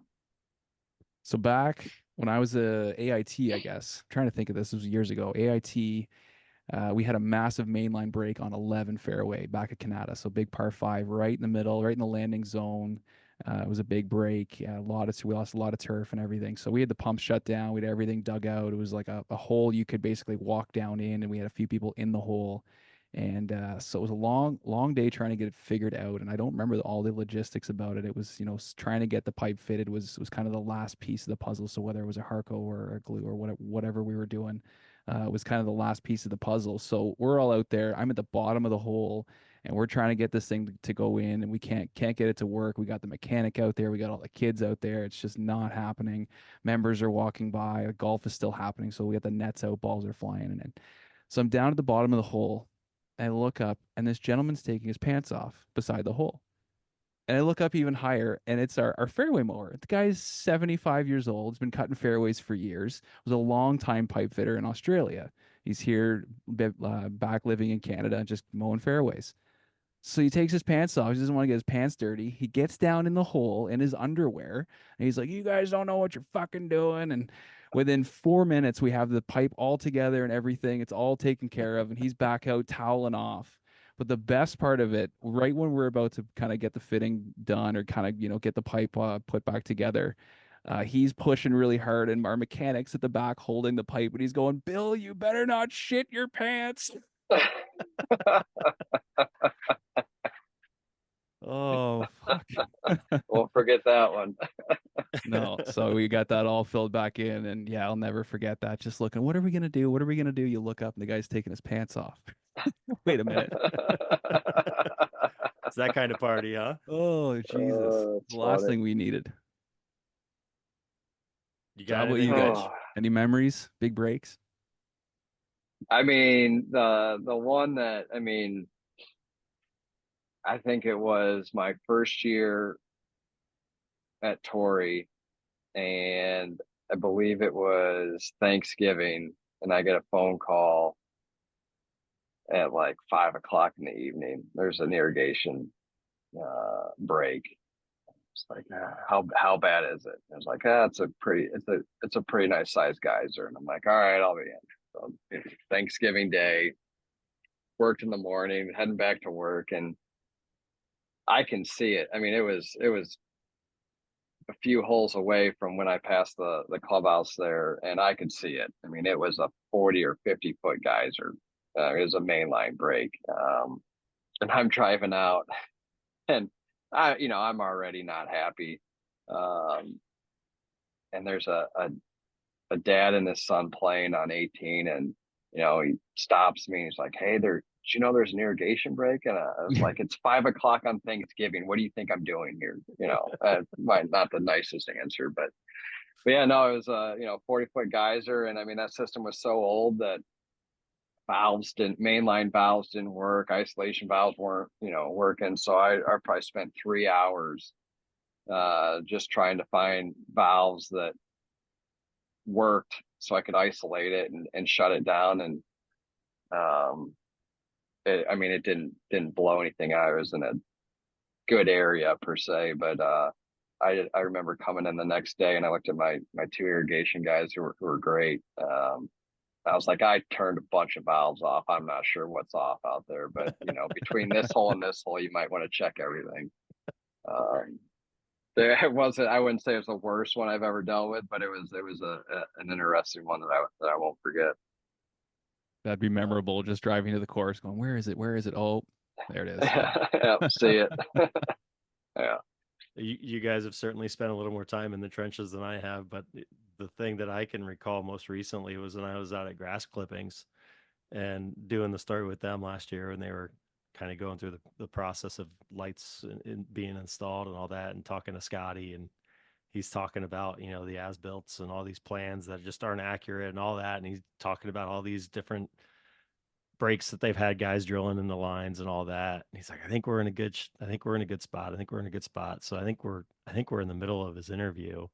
So back when I was a AIT, I guess, I'm trying to think of this, was years ago. AIT, we had a massive mainline break on 11 fairway back at Canada. So big par five, right in the middle, right in the landing zone. It was a big break. We lost a lot of turf and everything. So we had the pump shut down. We had everything dug out. It was like a hole you could basically walk down in, and we had a few people in the hole. And so it was a long, long day trying to get it figured out. And I don't remember all the logistics about it. It was, trying to get the pipe fitted was kind of the last piece of the puzzle. So whether it was a Harco or a glue or whatever we were doing, was kind of the last piece of the puzzle. So we're all out there. I'm at the bottom of the hole, and we're trying to get this thing to go in, and we can't get it to work. We got the mechanic out there. We got all the kids out there. It's just not happening. Members are walking by. Golf is still happening. So we got the nets out. Balls are flying, and so I'm down at the bottom of the hole. I look up, and this gentleman's taking his pants off beside the hole. And I look up even higher, and it's our fairway mower. The guy's 75 years old. He's been cutting fairways for years. Was a long time pipe fitter in Australia. He's here back living in Canada, just mowing fairways. So he takes his pants off. He doesn't want to get his pants dirty. He gets down in the hole in his underwear, and he's like, "You guys don't know what you're fucking doing." And within 4 minutes, we have the pipe all together and everything. It's all taken care of, and he's back out toweling off. But the best part of it, right when we're about to kind of get the fitting done or kind of, get the pipe put back together, he's pushing really hard, and our mechanic's at the back holding the pipe, and he's going, "Bill, you better not shit your pants." Oh, fuck. Won't forget that one. No, so we got that all filled back in, and yeah, I'll never forget that. Just looking, what are we gonna do? What are we gonna do? You look up, and the guy's taking his pants off. Wait a minute. It's that kind of party, huh? Oh, Jesus. It's The last funny. thing we needed. You So how got about you anything, guys? Mitch? Any memories? Big breaks? I mean, the one that I think it was my first year at Torrey, and I believe it was Thanksgiving, and I get a phone call at like 5 o'clock in the evening. There's an irrigation break. It's like, how bad is it? And it's like, it's a pretty nice sized geyser. And I'm like, all right, I'll be in. So Thanksgiving Day, worked in the morning, heading back to work, and I can see it. I mean, it was a few holes away from when I passed the clubhouse there, and I could see it. I mean, it was a 40 or 50 foot geyser. It was a mainline break, and I'm driving out, and I'm already not happy. Um, and there's a dad and his son playing on 18, and he stops me. And he's like, "Hey, did you know there's an irrigation break?" And I was like, "It's 5 o'clock on Thanksgiving. What do you think I'm doing here?" Might not the nicest answer, but yeah, no, it was a 40 foot geyser, and I mean that system was so old that mainline valves didn't work, isolation valves weren't working. So I probably spent 3 hours just trying to find valves that worked so I could isolate it and shut it down. And um, I mean, it didn't blow anything out. It was in a good area per se, but I remember coming in the next day, and I looked at my two irrigation guys who were great. I was like, I turned a bunch of valves off. I'm not sure what's off out there, but between this hole and this hole, you might want to check everything. Um, there it wasn't. I wouldn't say it was the worst one I've ever dealt with, but it was an interesting one that I won't forget. That'd be memorable. Just driving to the course, going, "Where is it? Where is it?" Oh, there it is. Yeah, see it. Yeah. You guys have certainly spent a little more time in the trenches than I have, but the thing that I can recall most recently was when I was out at Grass Clippings and doing the story with them last year, and they were kind of going through the process of lights being installed and all that, and talking to Scotty, and he's talking about, you know, the as-builts and all these plans that just aren't accurate and all that. And he's talking about all these different breaks that they've had guys drilling in the lines and all that. And he's like, I think we're in a good, I think we're in a good spot. I think we're in a good spot. So I think we're in the middle of his interview,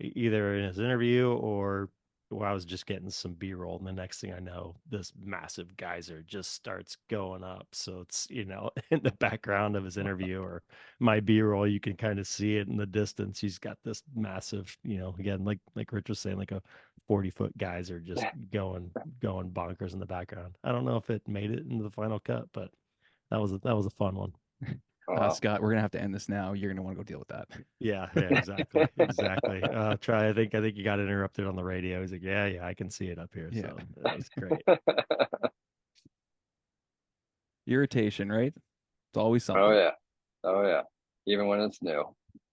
either in his interview or where I was just getting some B-roll. And the next thing I know, this massive geyser just starts going up. So it's, you know, in the background of his interview or my B-roll, you can kind of see it in the distance. He's got this massive, you know, again, like Rich was saying, like a 40-foot geyser just going bonkers in the background. I don't know if it made it into the final cut, but that was a fun one. Wow. Scott, we're gonna have to end this now. You're gonna want to go deal with that. Yeah, yeah, exactly, exactly. Try. I think you got interrupted on the radio. He's like, yeah, yeah, I can see it up here. Yeah. So it was great. Irritation, right? It's always Oh something. yeah. Oh yeah. Even when it's new.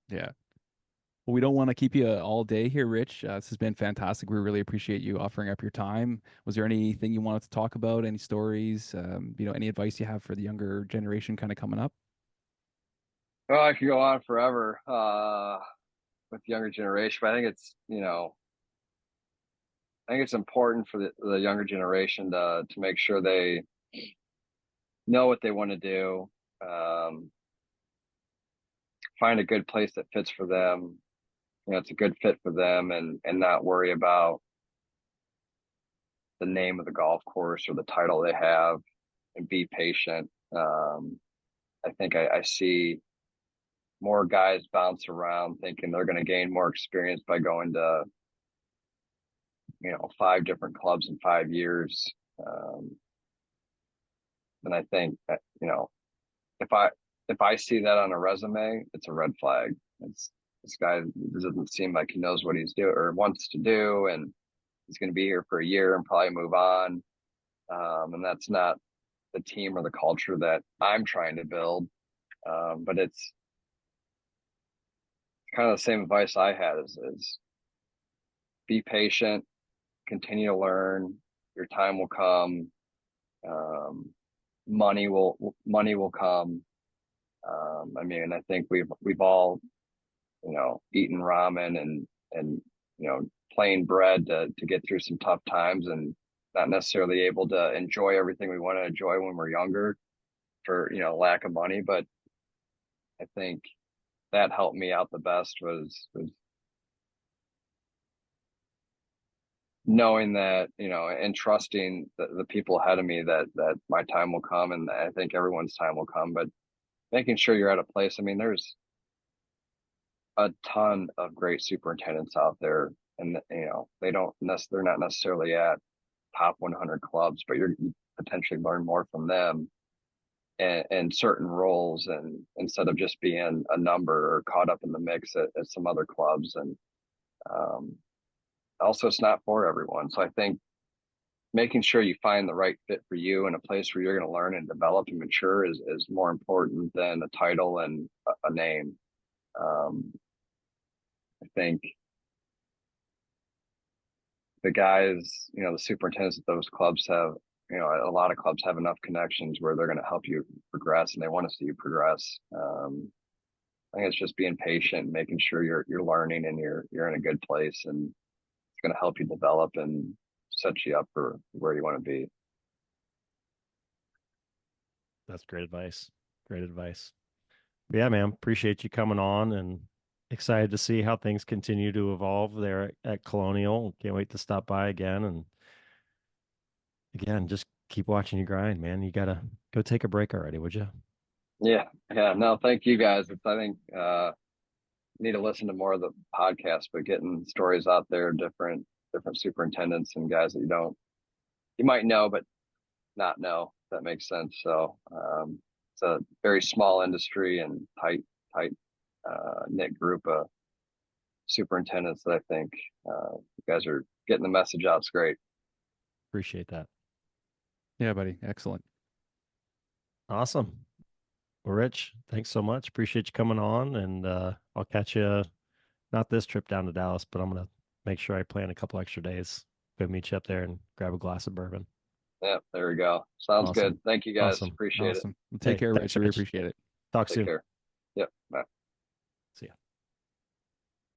Yeah. Well, we don't want to keep you all day here, Rich. This has been fantastic. We really appreciate you offering up your time. Was there anything you wanted to talk about? Any stories? Any advice you have for the younger generation kind of coming up? Well, I could go on forever with the younger generation, but I think it's, I think it's important for the younger generation to make sure they know what they want to do, um, find a good place that fits for them. You know, it's a good fit for them, and not worry about the name of the golf course or the title they have, and be patient. I think I see more guys bounce around thinking they're going to gain more experience by going to, five different clubs in 5 years. Um, and I think that, if I if I see that on a resume, it's a red flag. It's This guy doesn't seem like he knows what he's doing or wants to do, and he's going to be here for a year and probably move on. And that's not the team or the culture that I'm trying to build. But it's kind of the same advice I had is be patient, continue to learn. Your time will come. Um, money will come. I mean, I think we've all, eaten ramen and plain bread to get through some tough times, and not necessarily able to enjoy everything we want to enjoy when we're younger for lack of money. But I think that helped me out the best was knowing that, and trusting the people ahead of me that my time will come, and I think everyone's time will come. But making sure you're at a place. I mean, there's a ton of great superintendents out there, and they're not necessarily at top 100 clubs, but you potentially learn more from them and certain roles, and instead of just being a number or caught up in the mix at some other clubs. And um, also, it's not for everyone. So I think making sure you find the right fit for you and a place where you're going to learn and develop and mature is more important than a title and a name. Um, I think the guys, the superintendents at those clubs have, a lot of clubs have enough connections where they're going to help you progress, and they want to see you progress. I think it's just being patient, making sure you're learning and you're in a good place, and it's going to help you develop and set you up for where you want to be. That's great advice. Great advice. But yeah, man, appreciate you coming on and excited to see how things continue to evolve there at Colonial. Can't wait to stop by again. And again, just keep watching you grind, man. You gotta go take a break already, would you? Yeah, yeah. No, thank you guys. I think need to listen to more of the podcast, but getting stories out there, different superintendents and guys that you might know but not know. If that makes sense. So it's a very small industry and tight knit group of superintendents that I think you guys are getting the message out. It's great. Appreciate that. Yeah, buddy. Excellent. Awesome. Well, Rich, thanks so much. Appreciate you coming on, and I'll catch you not this trip down to Dallas, but I'm gonna make sure I plan a couple extra days. Go meet you up there and grab a glass of bourbon. Yeah, there we go. Sounds Awesome. good. Thank you guys. Awesome. Appreciate it. Awesome. Well, take Hey, care, thanks, Rich. I really Rich. appreciate it. Talk Take soon. care.